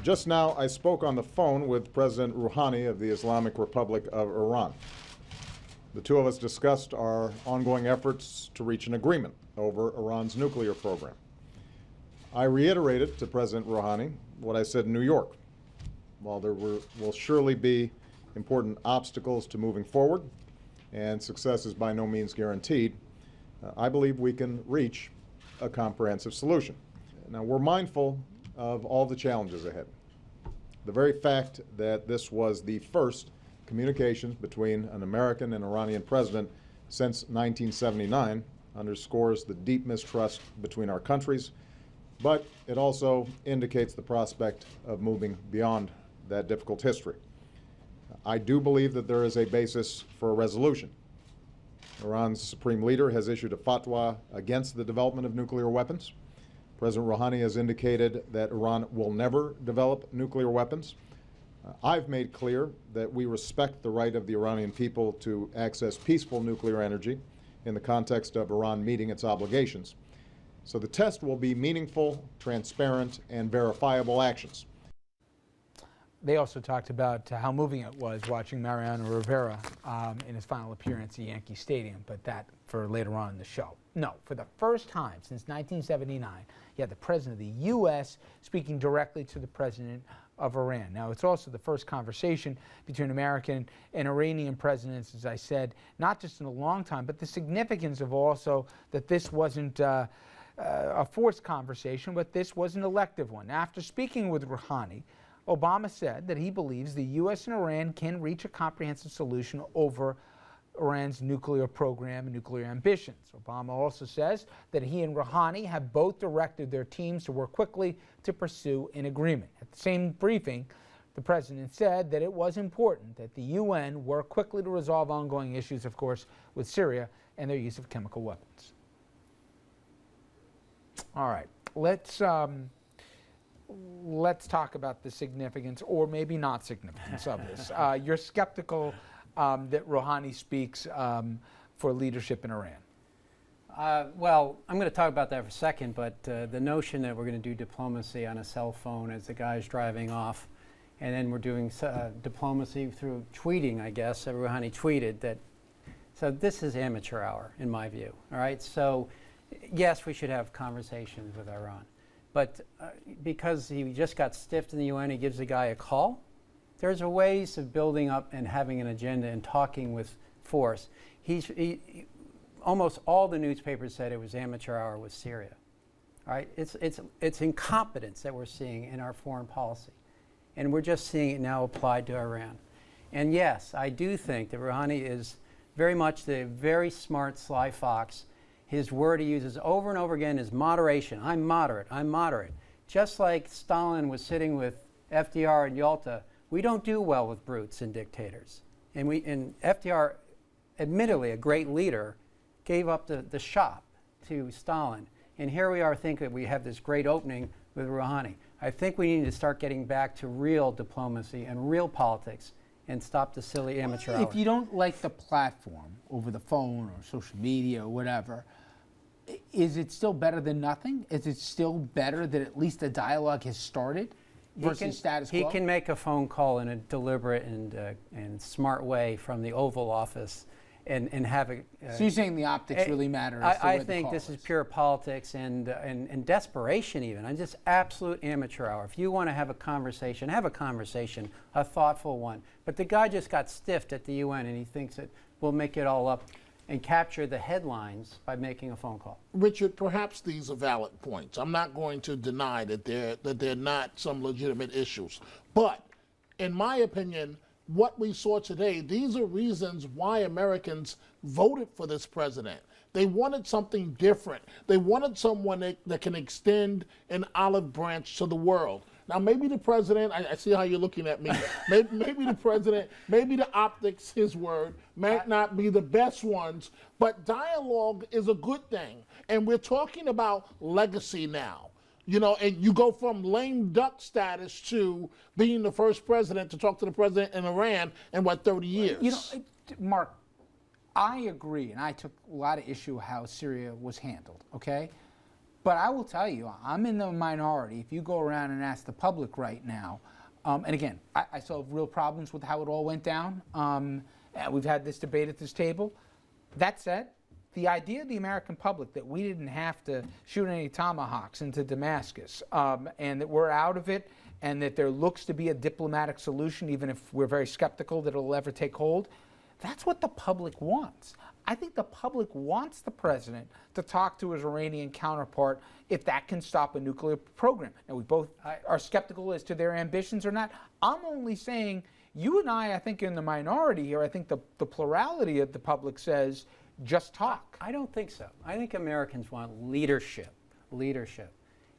Just now, I spoke on the phone with President Rouhani of the Islamic Republic of Iran. The two of us discussed our ongoing efforts to reach an agreement over Iran's nuclear program. I reiterated to President Rouhani what I said in New York. While there will surely be important obstacles to moving forward, and success is by no means guaranteed, I believe we can reach a comprehensive solution. Now, we're mindful of all the challenges ahead. The very fact that this was the first communications between an American and Iranian president since 1979 underscores the deep mistrust between our countries, but it also indicates the prospect of moving beyond that difficult history. I do believe that there is a basis for a resolution. Iran's supreme leader has issued a fatwa against the development of nuclear weapons. President Rouhani has indicated that Iran will never develop nuclear weapons. I've made clear that we respect the right of the Iranian people to access peaceful nuclear energy in the context of Iran meeting its obligations. So the test will be meaningful, transparent, and verifiable actions. They also talked about how moving it was watching Mariano Rivera in his final appearance at Yankee Stadium, but that for later on in the show. No, for the first time since 1979, you had the President of the U.S. speaking directly to the President of Iran. Now, it's also the first conversation between American and Iranian presidents, as I said, not just in a long time, but the significance of also that this wasn't a forced conversation, but this was an elective one. After speaking with Rouhani, Obama said that he believes the U.S. and Iran can reach a comprehensive solution over Iran's nuclear program and nuclear ambitions. Obama also says that he and Rouhani have both directed their teams to work quickly to pursue an agreement. At the same briefing, the president said that it was important that the UN work quickly to resolve ongoing issues, of course, with Syria and their use of chemical weapons. All right, let's talk about the significance, or maybe not significance, of this. You're skeptical that Rouhani speaks for leadership in Iran. Well, I'm going to talk about that for a second, but the notion that we're going to do diplomacy on a cell phone as the guy's driving off, and then we're doing diplomacy through tweeting, I guess, Rouhani tweeted that. So this is amateur hour, in my view. All right, so yes, we should have conversations with Iran. But because he just got stiffed in the UN, he gives the guy a call. There's a ways of building up and having an agenda and talking with force. Almost all the newspapers said it was amateur hour with Syria. All right? It's incompetence that we're seeing in our foreign policy. And we're just seeing it now applied to Iran. And yes, I do think that Rouhani is very much the very smart, sly fox. His word he uses over and over again is moderation. I'm moderate. I'm moderate. Just like Stalin was sitting with FDR in Yalta, we don't do well with brutes and dictators. And FDR, admittedly a great leader, gave up the shop to Stalin. And here we are thinking that we have this great opening with Rouhani. I think we need to start getting back to real diplomacy and real politics and stop the silly amateur hour. If you don't like the platform over the phone or social media or whatever, is it still better than nothing? Is it still better that at least a dialogue has started versus status quo? He can make a phone call in a deliberate and smart way from the Oval Office and have a... so you're saying the optics really matter? I think this is pure politics and desperation even. And just absolute amateur hour. If you want to have a conversation, a thoughtful one. But the guy just got stiffed at the UN and he thinks that we'll make it all up and capture the headlines by making a phone call. Richard, perhaps these are valid points. I'm not going to deny that they're not some legitimate issues. But in my opinion, what we saw today, these are reasons why Americans voted for this president. They wanted something different. They wanted someone that can extend an olive branch to the world. Now, maybe the president, I see how you're looking at me, maybe the president, maybe the optics, his word, might not be the best ones, but dialogue is a good thing. And we're talking about legacy now. You know, and you go from lame duck status to being the first president to talk to the president in Iran in, what, 30 years? You know, Mark, I agree, and I took a lot of issue with how Syria was handled, okay? But I will tell you, I'm in the minority. If you go around and ask the public right now, and again, I still have real problems with how it all went down. And we've had this debate at this table. That said, the idea of the American public that we didn't have to shoot any tomahawks into Damascus, and that we're out of it, and that there looks to be a diplomatic solution, even if we're very skeptical that it'll ever take hold, that's what the public wants. I think the public wants the president to talk to his Iranian counterpart if that can stop a nuclear program. And we both are skeptical as to their ambitions or not. I'm only saying, you and I think, are in the minority here. I think the plurality of the public says, just talk. I don't think so. I think Americans want leadership.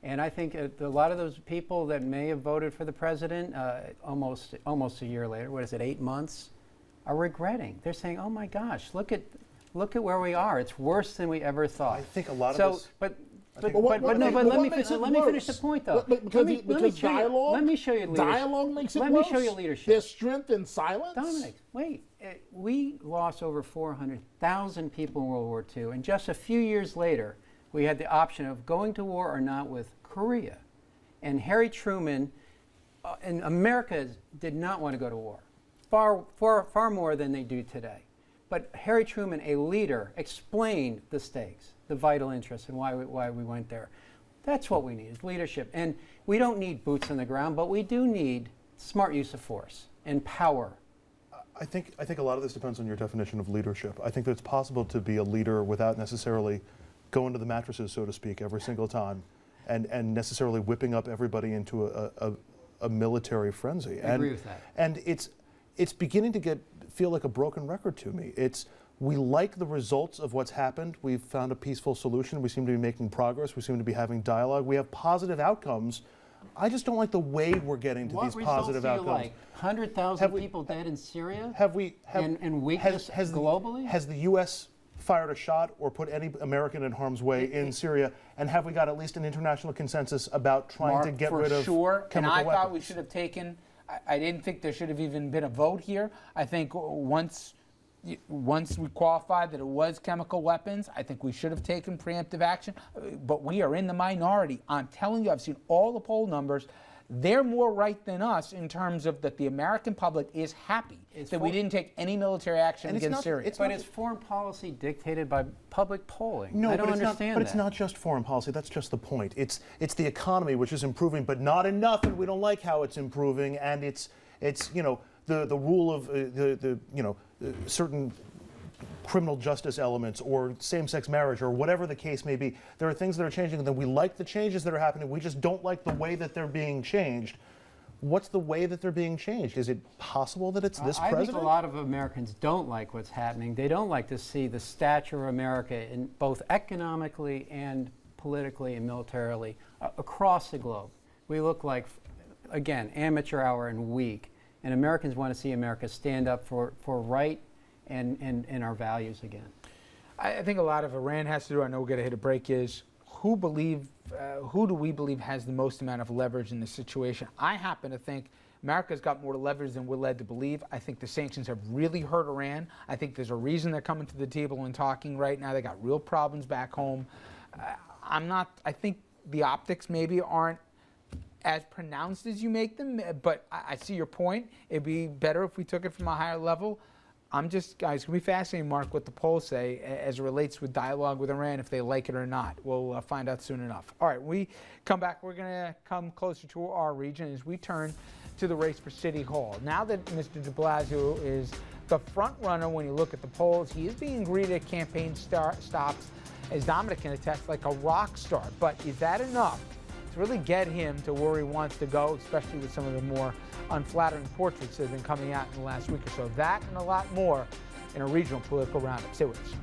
And I think a lot of those people that may have voted for the president almost a year later, 8 months, are regretting. They're saying, "Oh my gosh, look at where we are. It's worse than we ever thought." I think a lot of this. But let me finish the point, though. Let me show you leadership. Dialogue makes it worse. Let me show you leadership. There's strength in silence. Dominic, wait. We lost over 400,000 people in World War II, and just a few years later, we had the option of going to war or not with Korea. And Harry Truman and America did not want to go to war, far more than they do today. But Harry Truman, a leader, explained the stakes, the vital interests, and why we went there. That's what we need, is leadership. And we don't need boots on the ground, but we do need smart use of force and power. I think a lot of this depends on your definition of leadership. I think that it's possible to be a leader without necessarily going to the mattresses, so to speak, every single time, and necessarily whipping up everybody into a military frenzy. I agree with that. And it's beginning to feel like a broken record to me. We like the results of what's happened. We've found a peaceful solution. We seem to be making progress. We seem to be having dialogue. We have positive outcomes. I just don't like the way we're getting to these positive outcomes. What results do you like? 100,000 people dead in Syria? And weakness globally? Has the U.S. fired a shot or put any American in harm's way in Syria? And have we got at least an international consensus about trying to get rid of chemical weapons? And I thought we should have taken, I didn't think there should have even been a vote here. I think once we qualified that it was chemical weapons, I think we should have taken preemptive action. But we are in the minority. I'm telling you, I've seen all the poll numbers. They're more right than us in terms of that the American public is happy that we didn't take any military action against Syria. But is foreign policy dictated by public polling? No, I don't understand that. It's not just foreign policy. That's just the point. It's the economy, which is improving, but not enough, and we don't like how it's improving. And it's the rule of certain criminal justice elements or same-sex marriage or whatever the case may be. There are things that are changing, and then we like the changes that are happening. We just don't like the way that they're being changed. What's the way that they're being changed? Is it possible that it's this president? I think a lot of Americans don't like what's happening. They don't like to see the stature of America in both economically and politically and militarily across the globe. We look like, again, amateur hour and weak. And Americans want to see America stand up for right and our values again. I think a lot of Iran has to do, I know we're going to hit a break, is who do we believe has the most amount of leverage in this situation? I happen to think America's got more leverage than we're led to believe. I think the sanctions have really hurt Iran. I think there's a reason they're coming to the table and talking right now. They got real problems back home. I think the optics maybe aren't as pronounced as you make them, but I see your point. It'd be better if we took it from a higher level. Guys, it's going to be fascinating, Mark, what the polls say as it relates with dialogue with Iran, if they like it or not. We'll find out soon enough. All right, we come back. We're going to come closer to our region as we turn to the race for City Hall. Now that Mr. de Blasio is the front runner when you look at the polls, he is being greeted at campaign stops, as Dominic can attest, like a rock star. But is that enough to really get him to where he wants to go, especially with some of the more unflattering portraits that have been coming out in the last week or so? That and a lot more in a regional political roundup. Stay with us.